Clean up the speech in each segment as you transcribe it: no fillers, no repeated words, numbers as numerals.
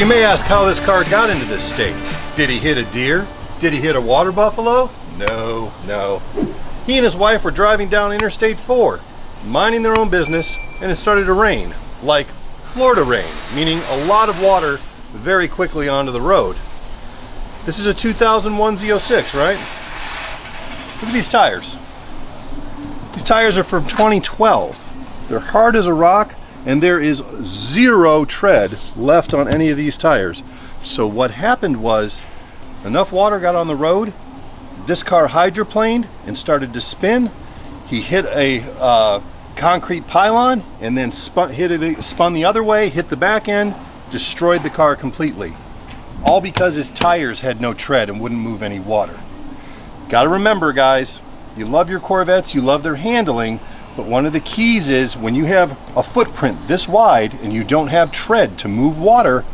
you may ask how this car got into this state. Did he hit a deer? Did he hit a water buffalo? No, no. He and his wife were driving down Interstate 4, minding their own business, and it started to rain. Like Florida rain, meaning a lot of water very quickly onto the road. This is a 2001 Z06, right? Look at these tires. These tires are from 2012. They're hard as a rock, and there is zero tread left on any of these tires. So what happened was, enough water got on the road, this car hydroplaned and started to spin. He hit a concrete pylon and then spun the other way, hit the back end, destroyed the car completely. All because his tires had no tread and wouldn't move any water. Got to remember, guys, you love your Corvettes, you love their handling, but one of the keys is when you have a footprint this wide and you don't have tread to move water,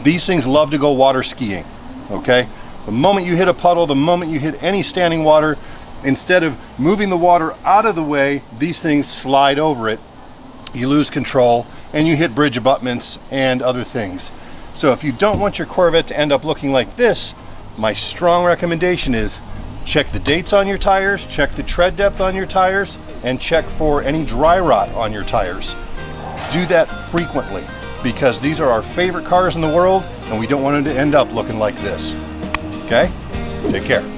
these things love to go water skiing, okay? The moment you hit a puddle, the moment you hit any standing water, instead of moving the water out of the way, these things slide over it. You lose control and you hit bridge abutments and other things. So if you don't want your Corvette to end up looking like this, my strong recommendation is check the dates on your tires, check the tread depth on your tires, and check for any dry rot on your tires. Do that frequently because these are our favorite cars in the world and we don't want them to end up looking like this. Okay? Take care.